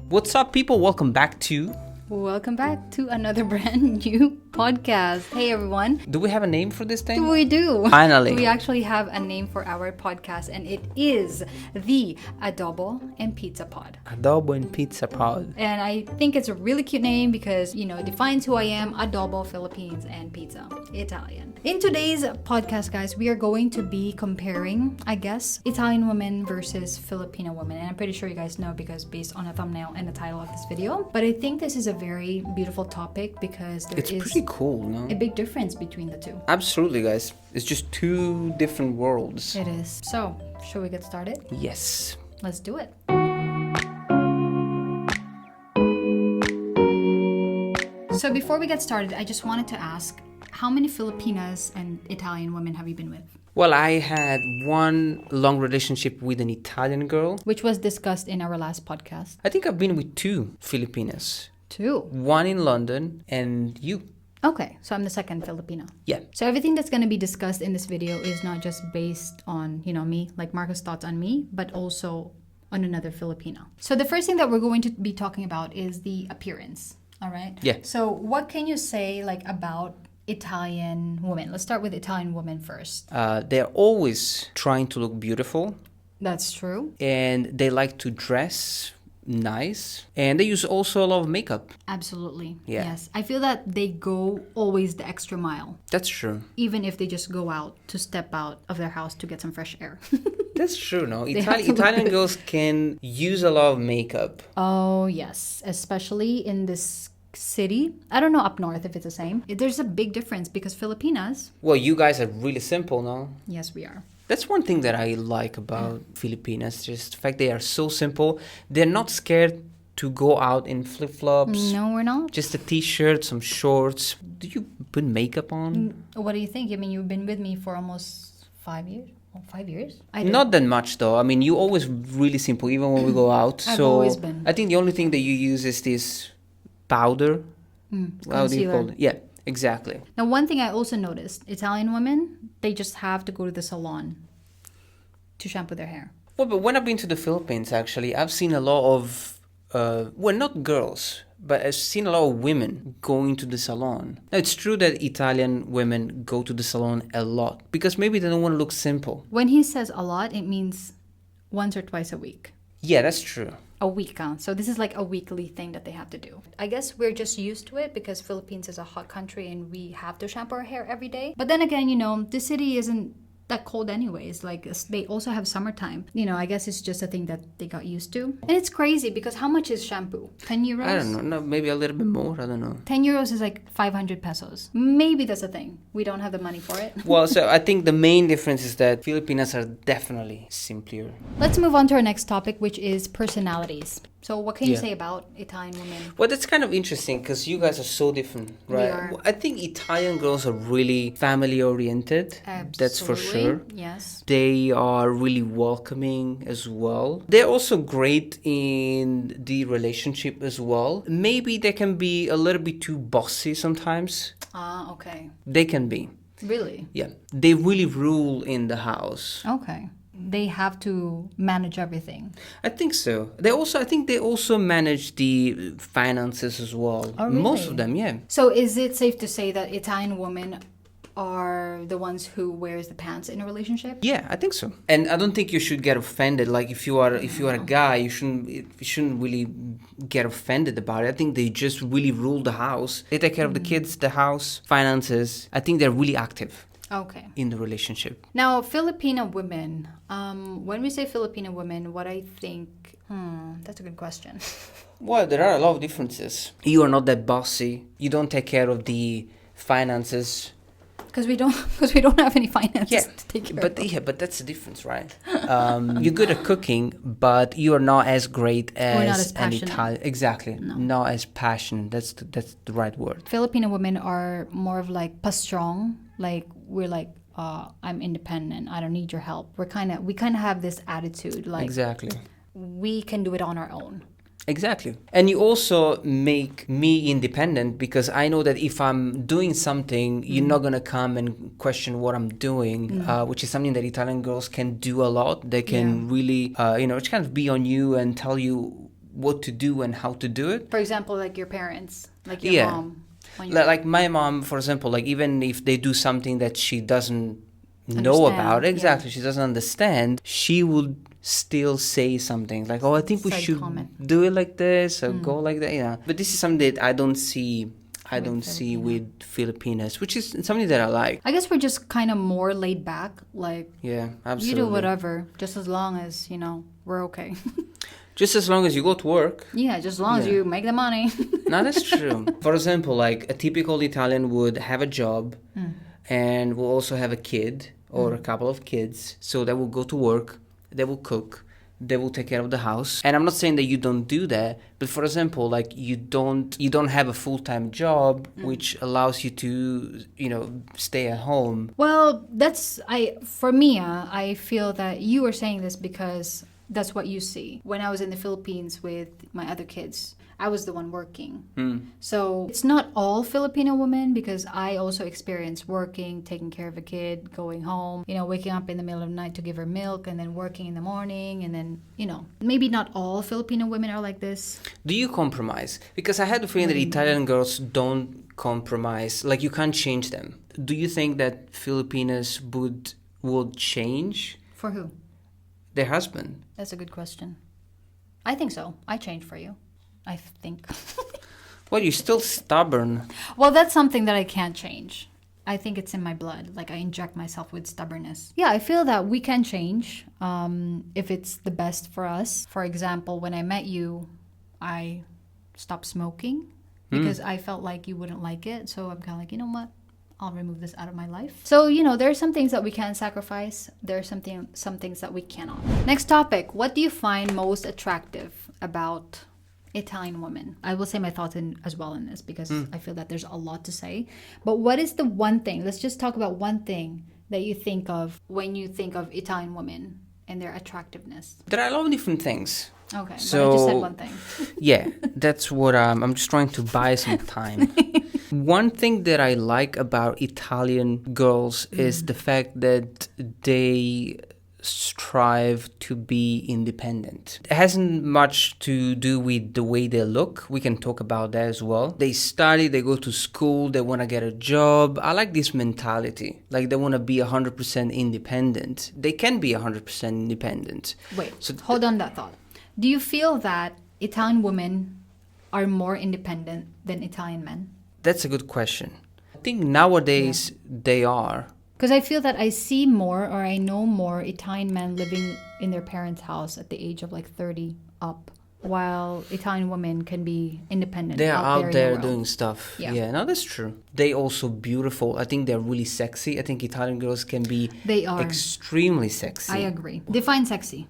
What's up, people? Welcome back to another brand new podcast. Hey everyone. Do we have a name for this thing? We do. Finally. We actually have a name for our podcast, and it is the Adobo and Pizza Pod. Adobo and Pizza Pod. And I think it's a really cute name because, it defines who I am: adobo, Philippines, and pizza, Italian. In today's podcast, guys, we are going to be comparing, I guess, Italian women versus Filipino women. And I'm pretty sure you guys know because based on the thumbnail and the title of this video. But I think this is a very beautiful topic because It's pretty cool, no? a big difference between the two. Absolutely, guys. It's just two different worlds. It is. So, should we get started? Yes. Let's do it. So before we get started, I just wanted to ask, how many Filipinas and Italian women have you been with? Well, I had one long relationship with an Italian girl. Which was discussed in our last podcast. I think I've been with two Filipinas. Two? One in London and you. Okay, so I'm the second Filipina. Yeah. So everything that's going to be discussed in this video is not just based on, me, like Marco's thoughts on me, but also on another Filipina. So the first thing that we're going to be talking about is the appearance. All right? Yeah. So what can you say about Italian women? Let's start with Italian women first. They're always trying to look beautiful. That's true. And they like to dress nice. And they use also a lot of makeup. Absolutely. Yeah. Yes. I feel that they go always the extra mile. That's true. Even if they just go out to step out of their house to get some fresh air. That's true, no? Italian girls can use a lot of makeup. Oh, yes. Especially in this city. I don't know up north if it's the same. There's a big difference because Filipinas... Well, you guys are really simple, no? Yes, we are. That's one thing that I like about Filipinas. Just the fact they are so simple. They're not scared to go out in flip-flops. No, we're not. Just a t-shirt, some shorts. Do you put makeup on? What do you think? I mean, you've been with me for almost 5 years. 5 years? Not that much, though. I mean, you always really simple, even when we go out. I've always been. I think the only thing that you use is this powder. How do you call it? Yeah, exactly. Now, one thing I also noticed, Italian women, they just have to go to the salon to shampoo their hair. Well, but when I've been to the Philippines, actually, I've seen a lot of, not girls, but I've seen a lot of women going to the salon. Now, it's true that Italian women go to the salon a lot because maybe they don't want to look simple. When he says a lot, it means once or twice a week. Yeah, that's true. A week, huh? So this is like a weekly thing that they have to do. I guess we're just used to it because Philippines is a hot country and we have to shampoo our hair every day. But then again, this city isn't that cold anyways. Like, they also have summertime. I guess it's just a thing that they got used to. And it's crazy because how much is shampoo? 10 euros? I don't know. No, maybe a little bit more. I don't know. 10 euros is like 500 pesos. Maybe that's a thing. We don't have the money for it. Well, so I think the main difference is that Filipinas are definitely simpler. Let's move on to our next topic, which is personalities. So what can you say about Italian women? Well, that's kind of interesting because you guys are so different, right? We are. I think Italian girls are really family oriented. Absolutely. That's for sure. Yes. They are really welcoming as well. They're also great in the relationship as well. Maybe they can be a little bit too bossy sometimes. Ah, okay. They can be. Really? Yeah. They really rule in the house. Okay. They have to manage everything. I think so. I think they also manage the finances as well. Oh, really? Most of them, yeah. So is it safe to say that Italian women are the ones who wears the pants in a relationship? Yeah, I think so. And I don't think you should get offended. Like if you are a guy, you shouldn't really get offended about it. I think they just really rule the house. They take care of the kids, the house, finances. I think they're really active. Okay. In the relationship. Now, Filipina women. When we say Filipina women, what I think... that's a good question. Well, there are a lot of differences. You are not that bossy. You don't take care of the finances. Because we don't have any finances to take care of. But that's the difference, right? You're good at cooking, but you are not as great as an Italian. Exactly. No. Not as passionate. That's the right word. Filipino women are more of like pa-strong. Like we're like, I'm independent. I don't need your help. We kind of have this attitude. Like exactly. We can do it on our own. Exactly. And you also make me independent because I know that if I'm doing something, you're not going to come and question what I'm doing, which is something that Italian girls can do a lot. They can really, just kind of be on you and tell you what to do and how to do it. For example, like your parents, like your Yeah. mom. When you're Like my mom, for example, like even if they do something that she doesn't know Understand, about, yeah. exactly, she doesn't understand, she would still say something like, oh, I think we Side should comment. do it like this or go like that, But this is something that I don't see Filipina. with Filipinas, which is something that I like. I guess we're just kind of more laid back. Like, Yeah, you absolutely. do whatever, just as long as, we're okay. Just as long as you go to work. Yeah, just as long as you make the money. No, that's true. For example, like a typical Italian would have a job and will also have a kid or a couple of kids. So they will go to work, they will cook, they will take care of the house. And I'm not saying that you don't do that, but for example, like you don't have a full-time job which allows you to, stay at home. Well, for me, I feel that you were saying this because that's what you see. When I was in the Philippines with my other kids, I was the one working. So it's not all Filipino women because I also experienced working, taking care of a kid, going home, waking up in the middle of the night to give her milk and then working in the morning. And then, maybe not all Filipino women are like this. Do you compromise? Because I had the feeling that Italian girls don't compromise. Like you can't change them. Do you think that Filipinas would change? For who? Their husband. That's a good question. I think so. I changed for you. I think. Well, you're still stubborn. Well, that's something that I can't change. I think it's in my blood. Like I inject myself with stubbornness. Yeah, I feel that we can change if it's the best for us. For example, when I met you, I stopped smoking because I felt like you wouldn't like it. So I'm kind of like, you know what? I'll remove this out of my life. So, there are some things that we can sacrifice. There are some things that we cannot. Next topic. What do you find most attractive about Italian women? I will say my thoughts as well in this because I feel that there's a lot to say. But what is the one thing? Let's just talk about one thing that you think of when you think of Italian women and their attractiveness. There are a lot of different things. Okay, So, but I just said one thing. Yeah, that's what I'm just trying to buy some time. One thing that I like about Italian girls is the fact that they strive to be independent. It hasn't much to do with the way they look. We can talk about that as well. They study, they go to school, they want to get a job. I like this mentality. Like they want to be 100% independent. They can be 100% independent. Wait, hold on that thought. Do you feel that Italian women are more independent than Italian men? That's a good question. I think nowadays they are. Because I feel that I see more or I know more Italian men living in their parents' house at the age of like 30 up, while Italian women can be independent. They are out there in the world. doing stuff. Yeah. Yeah, no, that's true. They also beautiful. I think they're really sexy. I think Italian girls can be extremely sexy. I agree. Define sexy.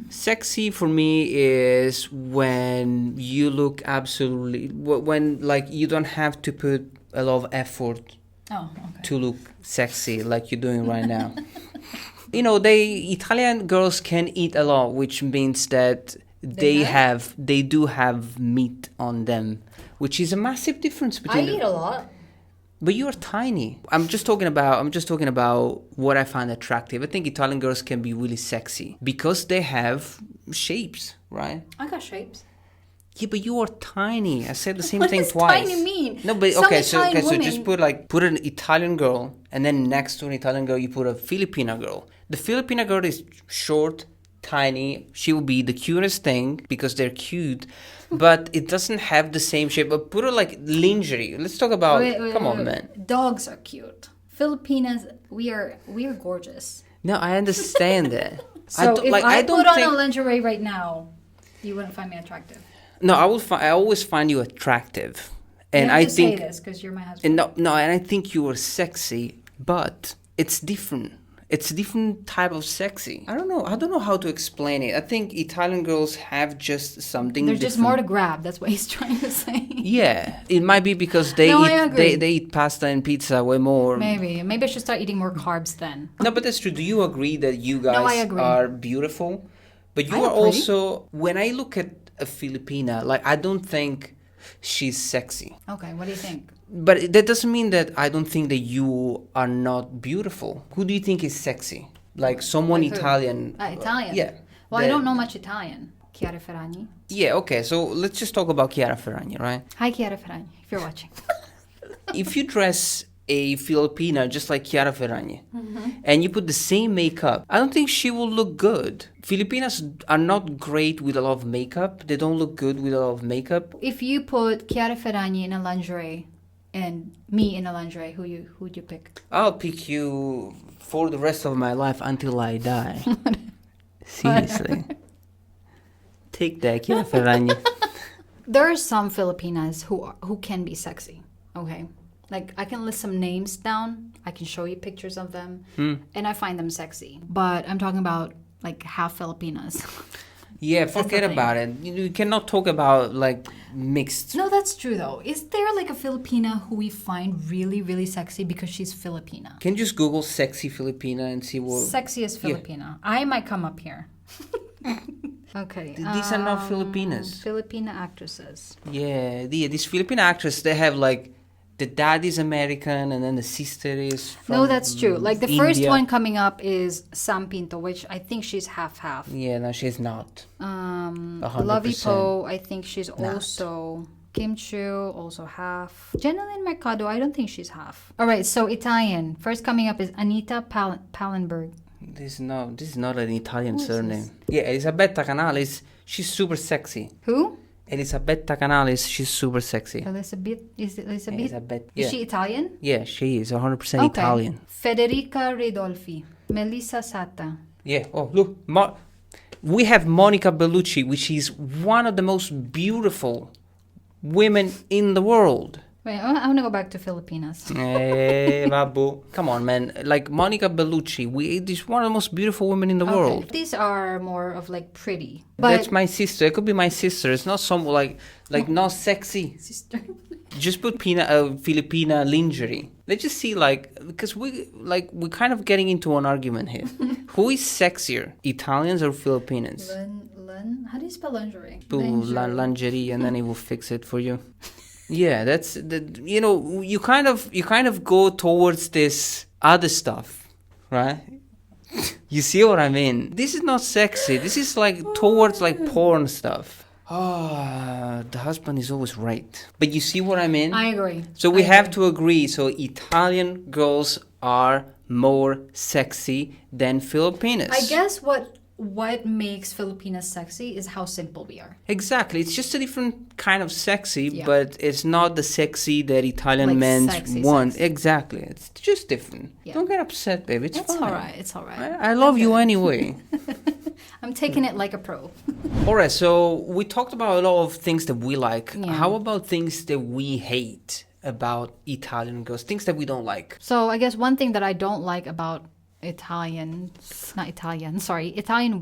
Sexy for me is when you look when like you don't have to put a lot of effort to look sexy like you're doing right now. Italian girls can eat a lot, which means that they do have meat on them, which is a massive difference between. I eat a lot. But you're tiny. I'm just talking about what I find attractive. I think Italian girls can be really sexy because they have shapes, right? I got shapes. Yeah, but you are tiny. I said the same What thing does twice. tiny mean? No, but Some so Italian just women- put an Italian girl, and then next to an Italian girl you put a Filipina girl. The Filipina girl is short, tiny. She will be the cutest thing because they're cute, but it doesn't have the same shape. But put her like lingerie. Let's talk about. Come on, man. Dogs are cute. Filipinas, we are gorgeous. No, I understand that. So if I put on a lingerie right now, you wouldn't find me attractive. No, I always find you attractive, and I I think. say this because you're my husband. And no, and I think you are sexy, but it's different. It's a different type of sexy. I don't know how to explain it. I think Italian girls have just something. There's different. just more to grab. That's what he's trying to say. Yeah, it might be because they eat pasta and pizza way more. Maybe I should start eating more carbs then. No, but that's true. Do you agree that you guys I agree. are beautiful? But you are also. When I look at a Filipina, like I don't think she's sexy. Okay, what do you think? But that doesn't mean that I don't think that you are not beautiful. Who do you think is sexy? Like someone Like who? Italian. Italian? Yeah. Well, I don't know much Italian. Chiara Ferragni. Yeah, okay, so let's just talk about Chiara Ferragni, right? Hi, Chiara Ferragni, if you're watching. If you dress a Filipina just like Chiara Ferragni and you put the same makeup, I don't think she will look good. Filipinas are not great with a lot of makeup. They don't look good with a lot of makeup. If you put Chiara Ferragni in a lingerie and me in a lingerie, who'd you pick? I'll pick you for the rest of my life until I die. Seriously. Take that, Chiara Ferragni. There are some Filipinas who can be sexy, okay? Like, I can list some names down. I can show you pictures of them. And I find them sexy. But I'm talking about, like, half Filipinas. Yeah, forget about it. You cannot talk about, like, mixed. No, that's true, though. Is there, like, a Filipina who we find really, really sexy because she's Filipina? Can you just Google sexy Filipina and see what... Sexiest Filipina. I might come up here. Okay. These are not Filipinas. Filipina actresses. Yeah, these Filipino actresses, they have, like, the dad is American and then the sister is from No, that's true. Like, the India. first one coming up is Sam Pinto, which I think she's half-half. Yeah, no, she's not. 100%. Lovey Poe, I think she's also... Kim Chiu, also half. Jeneline Mercado, I don't think she's half. All right, so Italian. First coming up is Anita Pallenberg. This is not an Italian surname. Yeah, Elisabetta Canales, she's super sexy. Who? Elisabetta Canales, she's super sexy. Elizabeth. Is it Elizabeth? Elizabeth, Is yeah. she Italian? Yeah, she is 100% Italian. Federica Ridolfi. Melissa Sata. Yeah, oh, look. We have Monica Bellucci, which is one of the most beautiful women in the world. Wait, I want to go back to Filipinas. Hey, babu. Come on, man. Like Monica Bellucci, she's one of the most beautiful women in the world. These are more of like pretty. But That's my sister. It could be my sister. It's not some like not sexy. sister. Just put Filipina lingerie. Let's just see, because we're kind of getting into an argument here. Who is sexier, Italians or Filipinos? How do you spell lingerie? Lingerie, and then it will fix it for you. Yeah, that's you kind of go towards this other stuff, right? You see what I mean? This is not sexy. This is like towards like porn stuff. The husband is always right. But you see what I mean? I agree. So we have to agree. So Italian girls are more sexy than Filipinas. I guess what makes Filipinas sexy is how simple we are. Exactly. It's just a different kind of sexy, but it's not the sexy that Italian Like men sexy, want. sexy. Exactly. It's just different. Yeah. Don't get upset, baby. It's fine. All right. It's all right. I love you anyway. I'm taking it like a pro. All right. So we talked about a lot of things that we like. Yeah. How about things that we hate about Italian girls? Things that we don't like. So I guess one thing that I don't like about Italian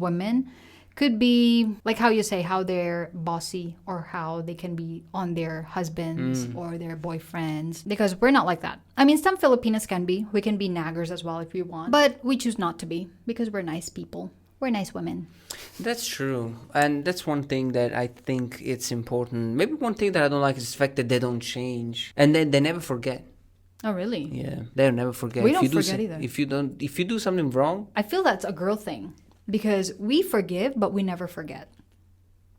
women could be like how you say how they're bossy or how they can be on their husbands or their boyfriends, because we're not like that. I mean, some Filipinas can be. We can be naggers as well if we want, but we choose not to be because we're nice people. We're nice women. That's true. And that's one thing that I think it's important. Maybe one thing that I don't like is the fact that they don't change and then they never forget. Oh, really? Yeah, they'll never forget. We don't forget either. If you do something wrong. I feel that's a girl thing because we forgive, but we never forget.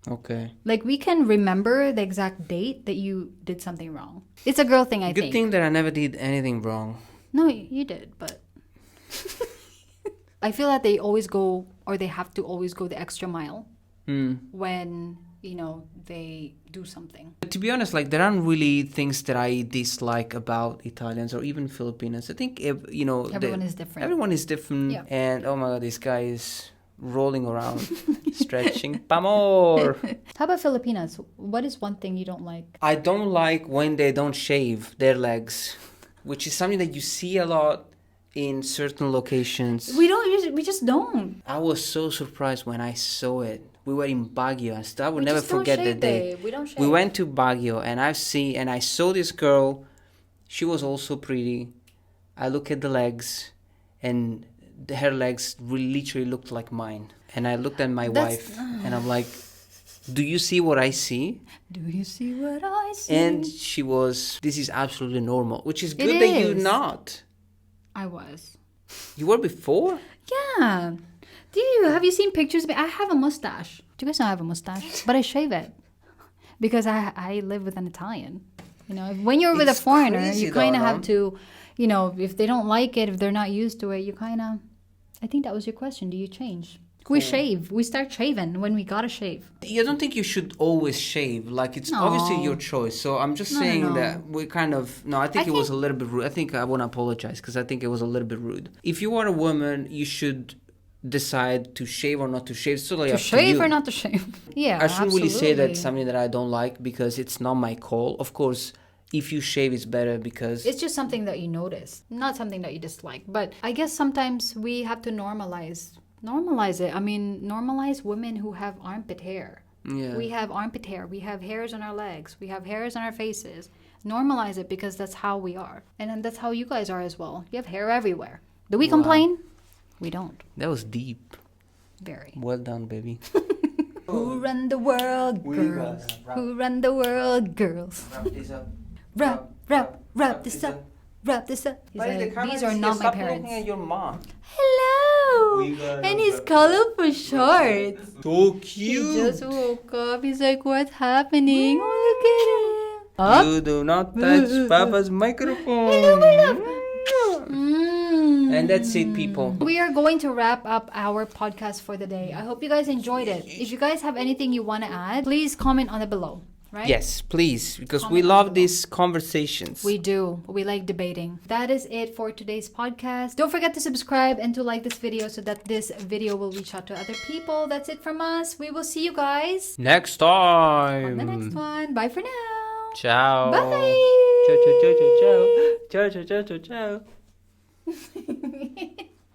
Okay. Like, we can remember the exact date that you did something wrong. It's a girl thing, I think. Good thing that I never did anything wrong. No, you did, but I feel that they always go, or they have to always go the extra mile when, they do something. But to be honest, like, there aren't really things that I dislike about Italians or even Filipinos. I think, Everyone is different. Everyone is different. Yeah. And, oh my God, this guy is rolling around, stretching. Pamor! How about Filipinas? What is one thing you don't like? I don't like when they don't shave their legs, which is something that you see a lot in certain locations. We just don't. I was so surprised when I saw it. We were in Baguio, and I will We never just don't forget shave, that day. babe. We don't shave. We went to Baguio, and I saw this girl. She was also pretty. I look at the legs, and her legs literally looked like mine. And I looked at my wife, and I'm like, "Do you see what I see?" Do you see what I see? And she was, "This is absolutely normal," which is good It that you're is. not. I was. You were before? Yeah. Have you seen pictures of me? I have a mustache. you guys know I have a mustache? But I shave it because I live with an Italian. You know, when you're with a foreigner, crazy you kind of though, have to, you know, if they don't like it, if they're not used to it, you kind of. I think that was your question. Do you change? We shave. We start shaving when we gotta shave. I don't think you should always shave. Like, it's obviously your choice. So I'm just saying that we kind of... No, I think it was a little bit rude. I think I want to apologize because I think it was a little bit rude. If you are a woman, you should decide to shave or not to shave. It's totally up to you. To shave or not to shave? Yeah, I shouldn't really say that absolutely. it's something that I don't like because it's not my call. Of course, if you shave, it's better because... It's just something that you notice, not something that you dislike. But I guess sometimes we have to normalize it. I mean, normalize women who have armpit hair. Yeah. We have armpit hair. We have hairs on our legs. We have hairs on our faces. Normalize it because that's how we are. And then that's how you guys are as well. You have hair everywhere. Do we complain? We don't. That was deep. Very. Well done, baby. Who run the world, girls? Who run the world, girls? Wrap this up. Wrap this up. Wrap this up. He's like, these are not my parents. Looking at your mom. Hello! And his colorful shorts. So He cute. just woke up. He's like, what's happening? Oh, look at him. You do not touch Papa's microphone. And that's it, people. We are going to wrap up our podcast for the day. I hope you guys enjoyed it. If you guys have anything you want to add, please comment on it below. Right? Yes, please, because we Comment love below. these conversations. We do. We like debating. That is it for today's podcast. Don't forget to subscribe and to like this video so that this video will reach out to other people. That's it from us. We will see you guys Next time. on the next one. Bye for now. Ciao. Bye. Ciao, ciao, ciao, ciao, ciao. Ciao, ciao, ciao, ciao, ciao.